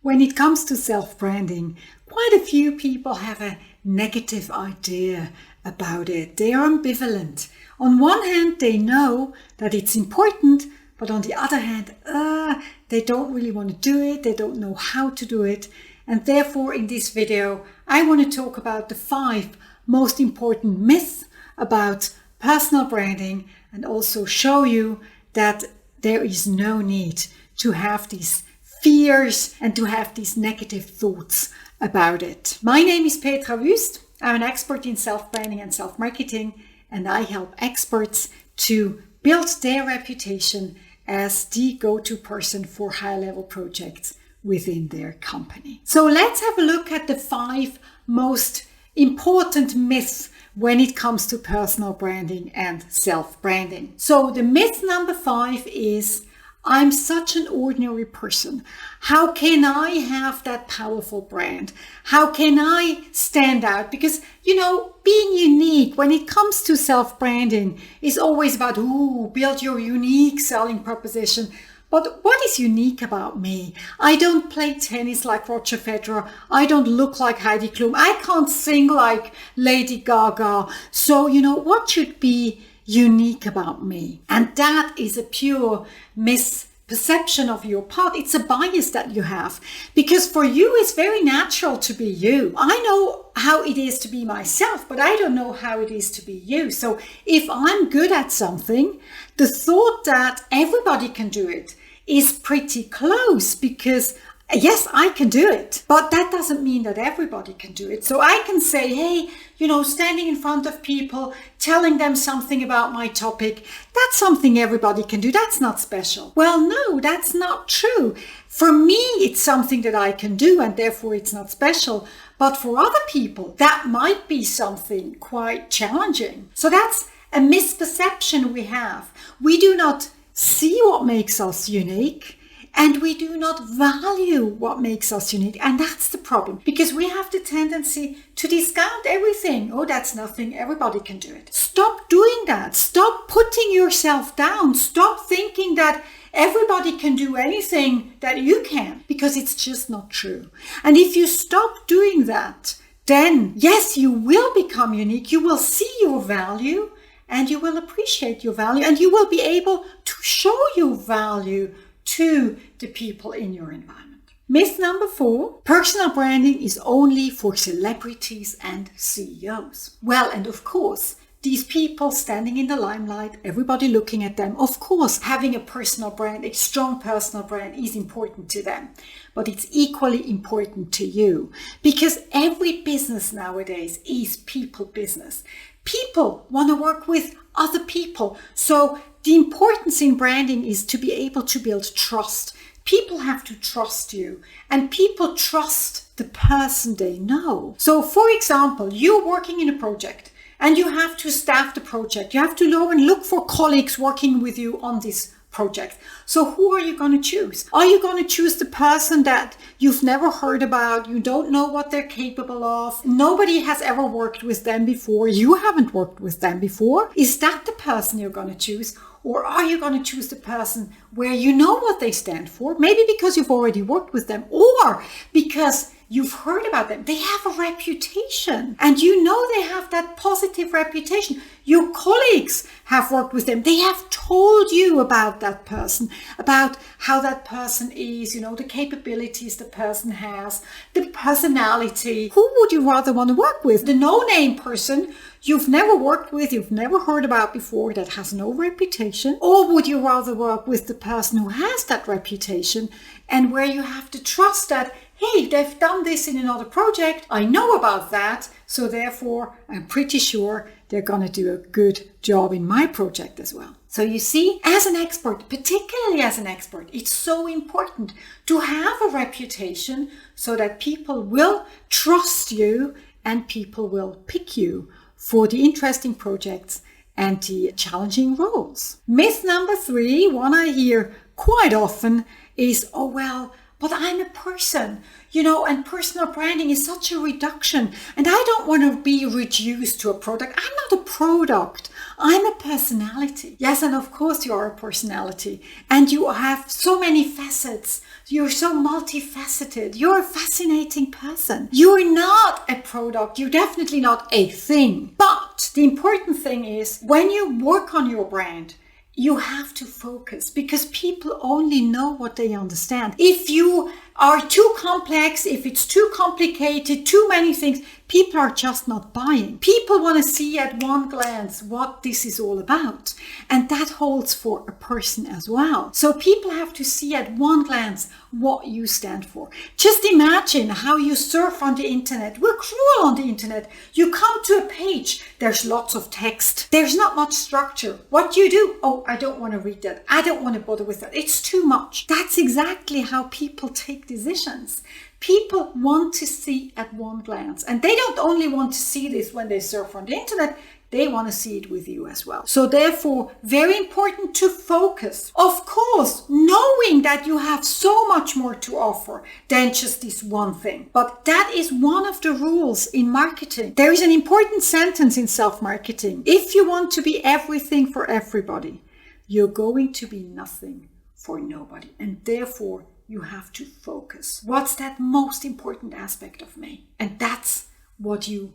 When it comes to self-branding, quite a few people have a negative idea about it. They are ambivalent. On one hand, they know that it's important, but on the other hand, they don't really want to do it. They don't know how to do it. And therefore, in this video, I want to talk about the 5 most important myths about personal branding and also show you that there is no need to have these fears and to have these negative thoughts about it. My name is Petra Wuest. I'm an expert in self-branding and self-marketing, and I help experts to build their reputation as the go-to person for high-level projects within their company. So let's have a look at the 5 most important myths when it comes to personal branding and self-branding. So the myth number 5 is, I'm such an ordinary person. How can I have that powerful brand? How can I stand out? Because, being unique when it comes to self-branding is always about, build your unique selling proposition. But what is unique about me? I don't play tennis like Roger Federer. I don't look like Heidi Klum. I can't sing like Lady Gaga. So, what should be unique about me? And that is a pure misperception of your part. It's a bias that you have, because for you it's very natural to be you. I know how it is to be myself, but I don't know how it is to be you. So if I'm good at something, the thought that everybody can do it is pretty close, because yes, I can do it, but that doesn't mean that everybody can do it. So I can say, hey, standing in front of people, telling them something about my topic, that's something everybody can do. That's not special. Well, no, that's not true. For me, it's something that I can do, and therefore it's not special. But for other people, that might be something quite challenging. So that's a misperception we have. We do not see what makes us unique, and we do not value what makes us unique. And that's the problem, because we have the tendency to discount everything. Oh, that's nothing. Everybody can do it. Stop doing that. Stop putting yourself down. Stop thinking that everybody can do anything that you can, because it's just not true. And if you stop doing that, then yes, you will become unique. You will see your value, and you will appreciate your value, and you will be able to show your value to the people in your environment. Myth number 4, personal branding is only for celebrities and CEOs. Well, and of course, these people standing in the limelight, everybody looking at them, of course, having a personal brand, a strong personal brand is important to them. But it's equally important to you, because every business nowadays is people business. People want to work with other people. So the importance in branding is to be able to build trust. People have to trust you, and people trust the person they know. So for example, you're working in a project and you have to staff the project. You have to look for colleagues working with you on this project. So who are you going to choose? Are you going to choose the person that you've never heard about? You don't know what they're capable of. Nobody has ever worked with them before. You haven't worked with them before. Is that the person you're going to choose? Or are you going to choose the person where you know what they stand for? Maybe because you've already worked with them, or because you've heard about them. They have a reputation, and they have that positive reputation. Your colleagues have worked with them. They have told you about that person, about how that person is, the capabilities the person has, the personality. Who would you rather want to work with? The no-name person you've never worked with, you've never heard about before, that has no reputation? Or would you rather work with the person who has that reputation, and where you have to trust that, hey, they've done this in another project, I know about that, so therefore I'm pretty sure they're going to do a good job in my project as well. So you see, as an expert, particularly as an expert, it's so important to have a reputation so that people will trust you and people will pick you for the interesting projects and the challenging roles. Myth number 3, one I hear quite often, is, but I'm a person, and personal branding is such a reduction, and I don't want to be reduced to a product. I'm not a product. I'm a personality. Yes, and of course you are a personality. And you have so many facets. You're so multifaceted. You're a fascinating person. You're not a product. You're definitely not a thing. But the important thing is when you work on your brand, you have to focus because people only know what they understand. If you are too complex, if it's too complicated, too many things, people are just not buying. People want to see at one glance what this is all about. And that holds for a person as well. So people have to see at one glance what you stand for. Just imagine how you surf on the internet. We're cruel on the internet. You come to a page, there's lots of text. There's not much structure. What do you do? Oh, I don't want to read that. I don't want to bother with that. It's too much. That's exactly how people take decisions. People want to see at one glance. And they don't only want to see this when they surf on the internet, they want to see it with you as well. So therefore, very important to focus. Of course, knowing that you have so much more to offer than just this one thing. But that is one of the rules in marketing. There is an important sentence in self-marketing. If you want to be everything for everybody, you're going to be nothing for nobody. And therefore, you have to focus. What's that most important aspect of me? And that's what you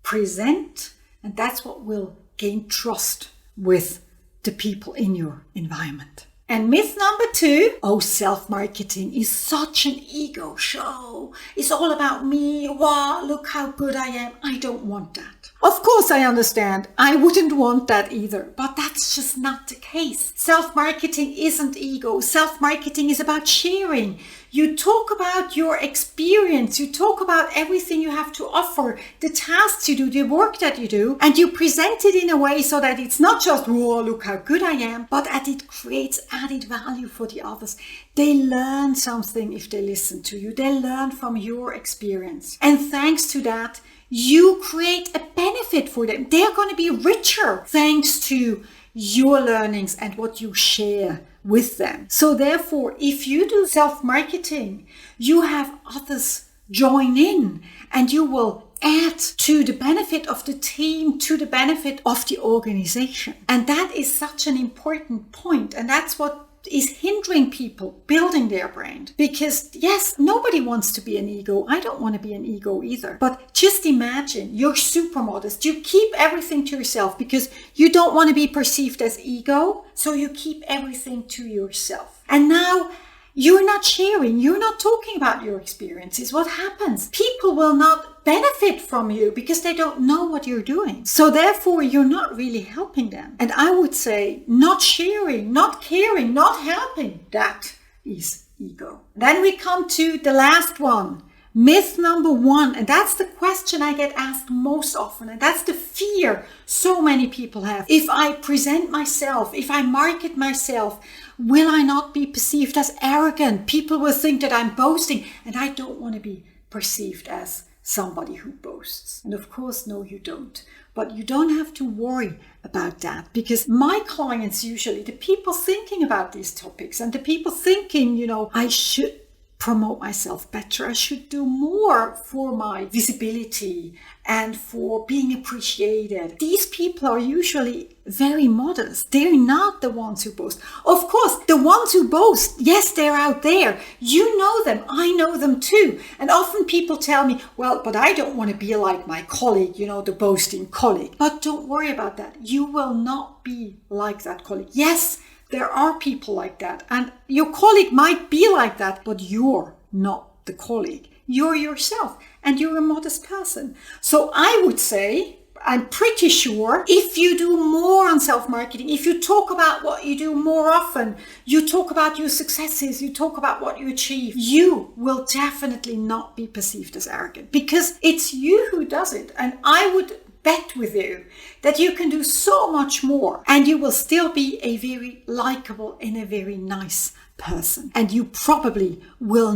present, and that's what will gain trust with the people in your environment. And myth number 2, self-marketing is such an ego show. It's all about me. Wow, look how good I am. I don't want that. Of course, I understand. I wouldn't want that either, but that's just not the case. Self-marketing isn't ego. Self-marketing is about sharing. You talk about your experience. You talk about everything you have to offer, the tasks you do, the work that you do, and you present it in a way so that it's not just, whoa, look how good I am, but that it creates added value for the others. They learn something if they listen to you. They learn from your experience. And thanks to that, you create a benefit for them. They're going to be richer thanks to your learnings and what you share with them. So therefore, if you do self-marketing, you have others join in and you will add to the benefit of the team, to the benefit of the organization. And that is such an important point. And that's what is hindering people building their brand. Because yes, nobody wants to be an ego. I don't want to be an ego either. But just imagine you're super modest. You keep everything to yourself because you don't want to be perceived as ego. So you keep everything to yourself. And now you're not sharing. You're not talking about your experiences. What happens? People will not benefit from you because they don't know what you're doing. So therefore, you're not really helping them. And I would say not sharing, not caring, not helping, that is ego. Then we come to the last one. Myth number 1, and that's the question I get asked most often, and that's the fear so many people have. If I present myself, if I market myself, will I not be perceived as arrogant? People will think that I'm boasting, and I don't want to be perceived as somebody who boasts. And of course, no, you don't. But you don't have to worry about that because my clients usually, the people thinking about these topics and the people thinking, I should promote myself better. I should do more for my visibility and for being appreciated. These people are usually very modest. They're not the ones who boast. Of course, the ones who boast, yes, they're out there. You know them. I know them too. And often people tell me, well, but I don't want to be like my colleague, the boasting colleague. But don't worry about that. You will not be like that colleague. Yes, there are people like that, and your colleague might be like that, but you're not the colleague. You're yourself, and you're a modest person. So I would say, I'm pretty sure, if you do more on self-marketing, if you talk about what you do more often, you talk about your successes, you talk about what you achieve, you will definitely not be perceived as arrogant because it's you who does it. And I would bet with you that you can do so much more and you will still be a very likable and a very nice person. And you probably will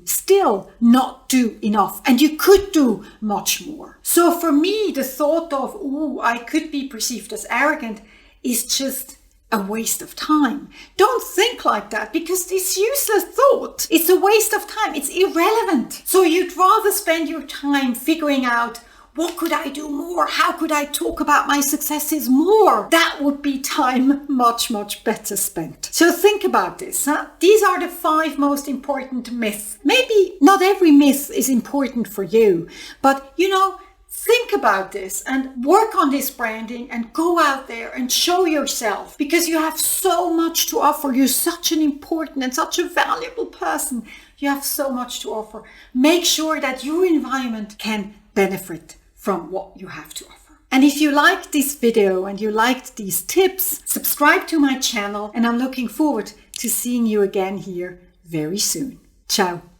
still not do enough, and you could do much more. So for me, the thought of, I could be perceived as arrogant is just a waste of time. Don't think like that because this useless thought, it's a waste of time. It's irrelevant. So you'd rather spend your time figuring out what could I do more? How could I talk about my successes more? That would be time much, much better spent. So think about this. These are the 5 most important myths. Maybe not every myth is important for you, but think about this and work on this branding and go out there and show yourself, because you have so much to offer. You're such an important and such a valuable person. You have so much to offer. Make sure that your environment can benefit from what you have to offer. And if you liked this video and you liked these tips, subscribe to my channel, and I'm looking forward to seeing you again here very soon. Ciao.